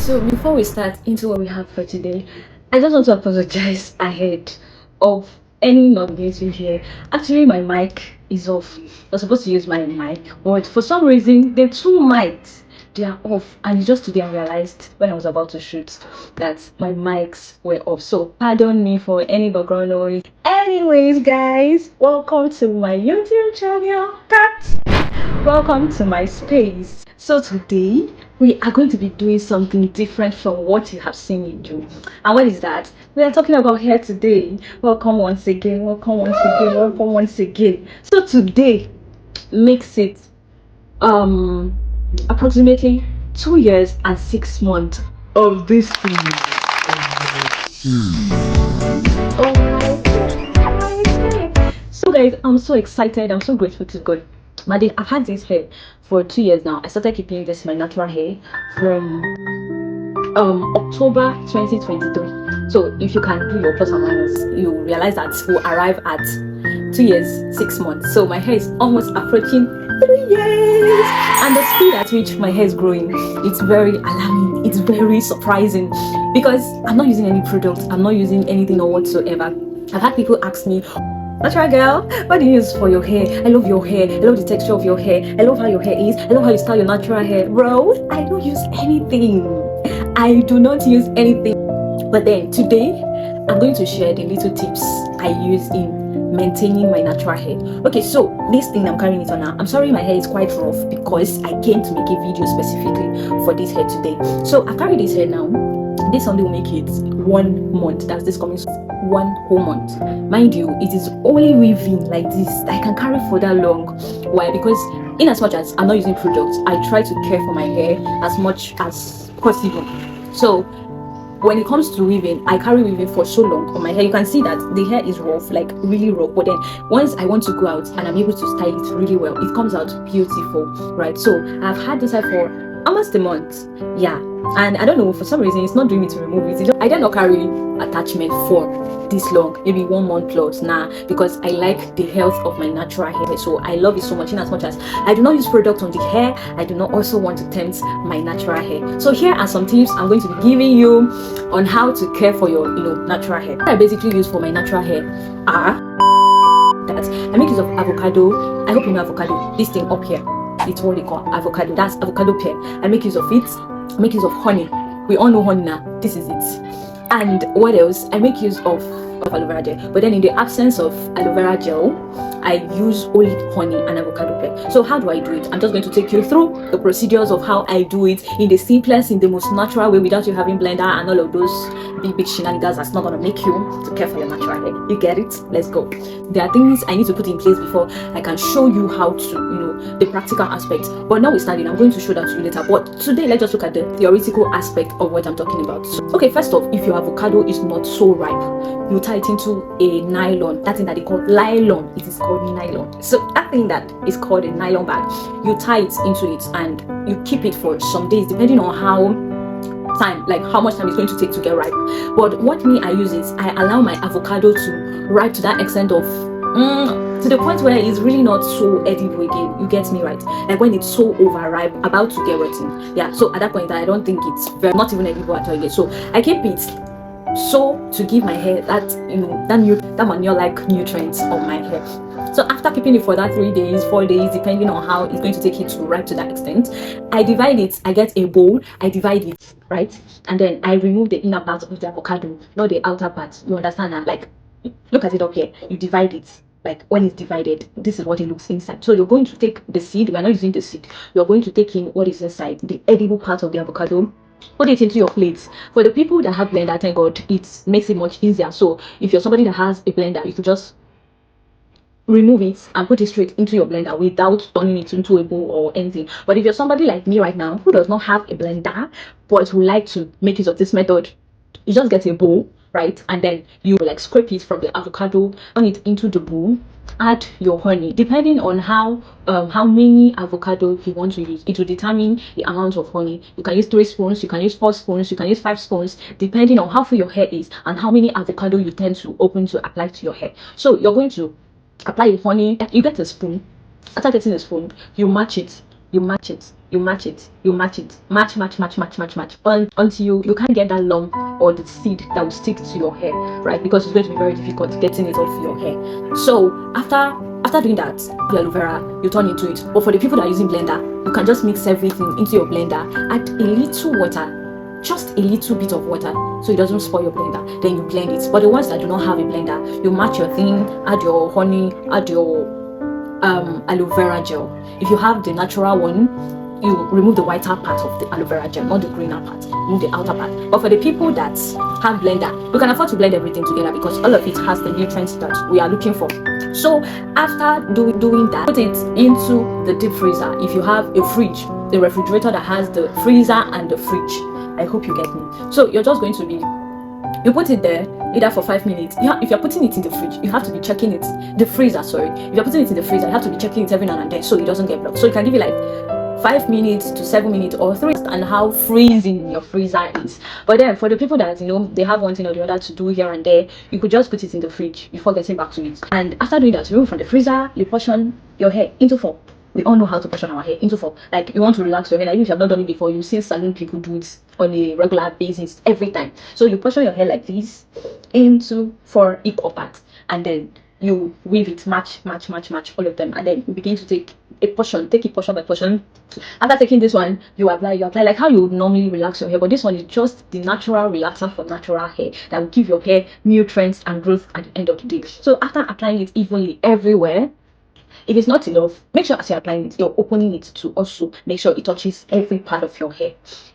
So before we start into what we have for today, I just want to apologize ahead of any noise you hear. Actually, my mic is off. I was supposed to use my mic, but for some reason, the two mics they are off. And just today I realized when I was about to shoot that my mics were off. So pardon me for any background noise. Anyways, guys, welcome to my YouTube channel. Welcome to my space. So today we are going to be doing something different from what you have seen me do. And what is that? We are talking about hair today. Welcome once again, welcome once again, welcome once again. So today makes it approximately 2 years and 6 months of this thing. Oh my God. So guys, I'm so excited. I'm so grateful to God. But I've had this hair for 2 years now. I started keeping this my natural hair from October 2023. So if you can do your plus or minus, you realize that we'll arrive at 2 years 6 months. So my hair is almost approaching 3 years, and the speed at which my hair is growing, it's very alarming. It's very surprising because I'm not using any product. I'm not using anything or whatsoever. I've had people ask me, natural girl, what do you use for your hair? I love your hair. I love the texture of your hair. I love how your hair is. I love how you style your natural hair. Bro, I don't use anything. I do not use anything. But then today, I'm going to share the little tips I use in maintaining my natural hair. Okay, so this thing I'm carrying it on now. I'm sorry my hair is quite rough because I came to make a video specifically for this hair today. So I've carried this hair now. This Sunday will make it 1 month. That's this coming 1 whole month. Mind you, it is only weaving like this that I can carry for that long. Why? Because in as much as I'm not using products, I try to care for my hair as much as possible. So when it comes to weaving, I carry weaving for so long on my hair. You can see that the hair is rough, like really rough. But then once I want to go out and I'm able to style it really well, it comes out beautiful, right? So I've had this hair for almost a month. Yeah. And I don't know, for some reason it's not doing me to remove it. I did not carry attachment for this long, maybe 1 month plus now, because I like the health of my natural hair. So I love it so much. In as much as I do not use product on the hair, I do not also want to tempt my natural hair. So here are some tips I'm going to be giving you on how to care for your natural hair. What I basically use for my natural hair are that I make use of avocado. I hope you know avocado. This thing up here, it's what they call avocado. That's avocado pear. I make use of it. I make use of honey. We all know honey now. This is it. And what else? I make use of aloe vera gel. But then in the absence of aloe vera gel, I use only honey and avocado pear. So how do I do it? I'm just going to take you through the procedures of how I do it in the simplest, in the most natural way, without you having blender and all of those big shenanigans that's not going to make you to care for your natural hair. You get it? Let's go. There are things I need to put in place before I can show you how to, the practical aspect. But notwithstanding, I'm going to show that to you later. But today, let's just look at the theoretical aspect of what I'm talking about. So, okay, first off, if your avocado is not so ripe, you tie it into a nylon. That thing that they call nylon. It is called nylon. So that thing that is called a nylon bag, you tie it into it and you keep it for some days, depending on how much time it's going to take to get ripe. But what I use is I allow my avocado to ripe to that extent of to the point where it's really not so edible again. You get me, right? Like when it's so overripe, about to get rotten. Yeah, so at that point I don't think it's not even edible at all again. So I keep it so to give my hair that that manure like nutrients on my hair. So after keeping it for that 3 days, 4 days, depending on how it's going to take it to ripe to that extent, I divide it. I get a bowl, I divide it, right? And then I remove the inner part of the avocado, not the outer part. You understand that? Like, look at it up here. You divide it. Like when it's divided, this is what it looks inside. So you're going to take the seed. We're not using the seed. You're going to take in what is inside, the edible part of the avocado. Put it into your plates. For the people that have blender, thank God, it makes it much easier. So if you're somebody that has a blender, you could just remove it and put it straight into your blender without turning it into a bowl or anything. But if you're somebody like me right now who does not have a blender but would like to make use of this method, you just get a bowl, right? And then you like scrape it from the avocado, turn it into the bowl, add your honey. Depending on how many avocado you want to use, it will determine the amount of honey. You can use 3 spoons, you can use 4 spoons, you can use 5 spoons, depending on how full your hair is and how many avocado you tend to open to apply to your hair. So you're going to apply the honey. You get a spoon. After getting a spoon, you match it you match it, you match it, you match it, match until you can't get that lump or the seed that will stick to your hair, right? Because it's going to be very difficult getting it off your hair. So after doing that, the aloe vera, you turn into it. But for the people that are using blender, you can just mix everything into your blender, add a little water, just a little bit of water, so it doesn't spoil your blender. Then you blend it. But the ones that do not have a blender, you match your thing, add your honey, add your aloe vera gel. If you have the natural one, you remove the whiter part of the aloe vera gel, not the greener part, remove the outer part. But for the people that have blender, you can afford to blend everything together because all of it has the nutrients that we are looking for. So after doing that, put it into the deep freezer. If you have a fridge, a refrigerator that has the freezer and the fridge, I hope you get me. So you're just going to be, you put it there either for 5 minutes. If you're putting it in the fridge, you have to be checking it, the freezer, sorry. If you're putting it in the freezer, you have to be checking it every now and then so it doesn't get blocked. So you can give it like 5 minutes to 7 minutes or 3, and how freezing your freezer is. But then for the people that, you know, they have one thing or the other to do here and there, you could just put it in the fridge before getting back to it. And after doing that, remove from the freezer, you portion your hair into 4. We all know how to portion our hair into 4. Like, you want to relax your hair, like if you have not done it before, you've seen salon people do it on a regular basis every time. So you portion your hair like this into 4 equal parts, and then you weave it, match all of them, and then you begin to take it portion by portion. After taking this one, you apply like how you would normally relax your hair, but this one is just the natural relaxer for natural hair that will give your hair nutrients and growth at the end of the day. So after applying it evenly everywhere, if it's not enough, make sure as you're applying it, you're opening it to also make sure it touches every part of your hair.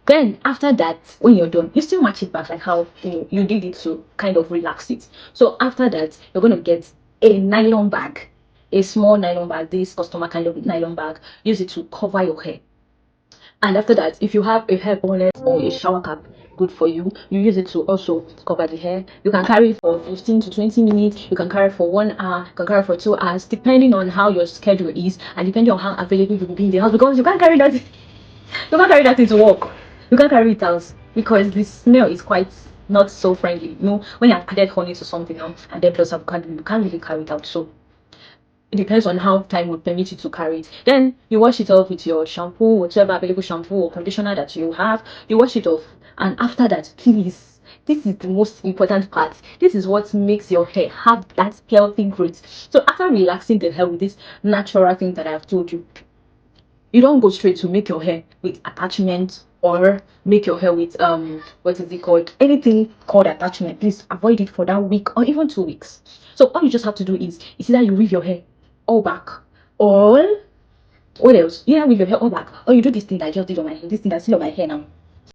Then after that, when you're done, you still match it back like how you did it to kind of relax it. So after that, you're going to get a nylon bag, a small nylon bag, this customer kind of nylon bag. Use it to cover your hair. And after that, if you have a hair bonnet or a shower cap, good for you. You use it to also cover the hair. You can carry it for 15 to 20 minutes. You can carry it for 1 hour. You can carry it for 2 hours, depending on how your schedule is and depending on how available you will be in the house. Because you can't carry that. You can't carry that into work. You can't carry it out because the smell is quite not so friendly. You know, when you have added honey to something else and then plus avocado, you can't really carry it out. So it depends on how time would permit you to carry it. Then you wash it off with your shampoo, whatever available shampoo or conditioner that you have. You wash it off, and after that, please, this is the most important part. This is what makes your hair have that healthy growth. So after relaxing the hair with this natural thing that I have told you, you don't go straight to make your hair with attachment or make your hair with what is it called, anything called attachment. Please avoid it for that week or even 2 weeks. So all you just have to do is either you weave your hair all back, or what else? Yeah, with your hair all back, or you do this thing that I just did on my hair, this thing that's still on my hair now.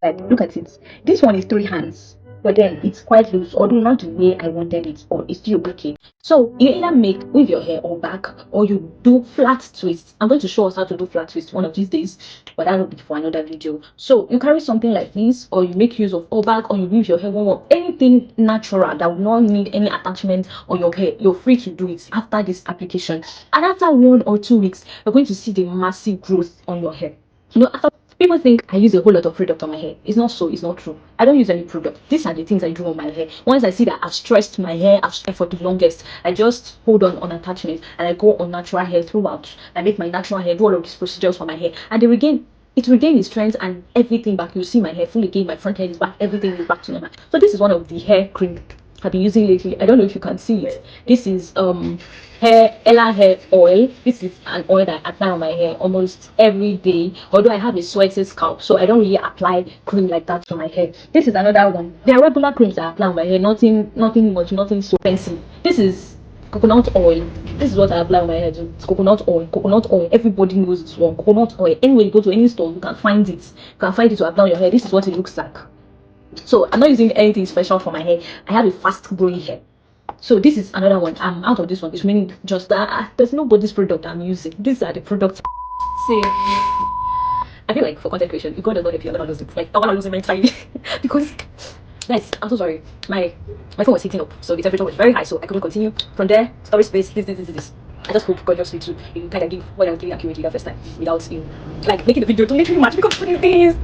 Like, look at it. This one is 3 hands, but then it's quite loose, although not the way I wanted it, or it's still okay. So you either make with your hair all back, or you do flat twist. I'm going to show us how to do flat twist one of these days, but that will be for another video. So you carry something like this, or you make use of all back, or you weave your hair one, anything natural that will not need any attachment on your hair. You're free to do it after this application, and after 1 or 2 weeks, you're going to see the massive growth on your hair. You know, after people think I use a whole lot of product on my hair. It's not so. It's not true. I don't use any product. These are the things I do on my hair. Once I see that I've stressed my hair, I've stressed for the longest, I just hold on attachment and I go on natural hair throughout. I make my natural hair, do all of these procedures for my hair, and it regain its strength and everything back. You see my hair fully again. My front hair is back. Everything is back to normal. So this is one of the hair cream I've been using lately. I don't know if you can see it. This is Ella hair oil. This is an oil that I apply on my hair almost every day, although I have a sweaty scalp, so I don't really apply cream like that to my hair. This is another one. There are regular creams that I apply on my hair, nothing much, nothing so fancy. This is coconut oil. This is what I apply on my hair. It's coconut oil. Everybody knows this one. Coconut oil. Anywhere you go to any store, you can find it. To apply on your hair. This is what it looks like. So I'm not using anything special for my hair. I have a fast growing hair. So this is another one. I'm out of this one. It's meaning just that there's nobody's product I'm using. These are the products. See, I feel like for content creation, you God does not help you. I'm not losing. Like I'm not losing my time because guys, I'm so sorry. My phone was heating up, so the temperature was very high, so I couldn't continue. From there, storage space. This. I just hope God just me to kind of give what I was giving accurately the first time without like making the video to make me much because for these things.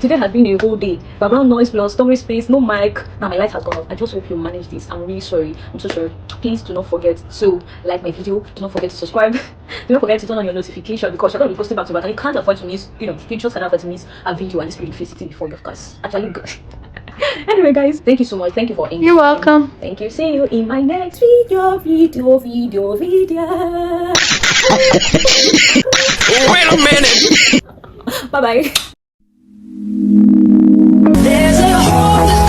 Today has been a whole day. Background noise plus storage space, no mic. Now my light has gone off. I just hope you manage this. I'm really sorry. I'm so sorry. Please do not forget to like my video. Do not forget to subscribe. Do not forget to turn on your notification because you're going to be posting back to back and you can't afford to miss, future can't afford to miss a video and this beautiful before you guys. Actually good. Anyway guys, thank you so much. Thank you for You're welcome. Thank you. See you in my next video. Wait a minute. Bye bye. There's a hope.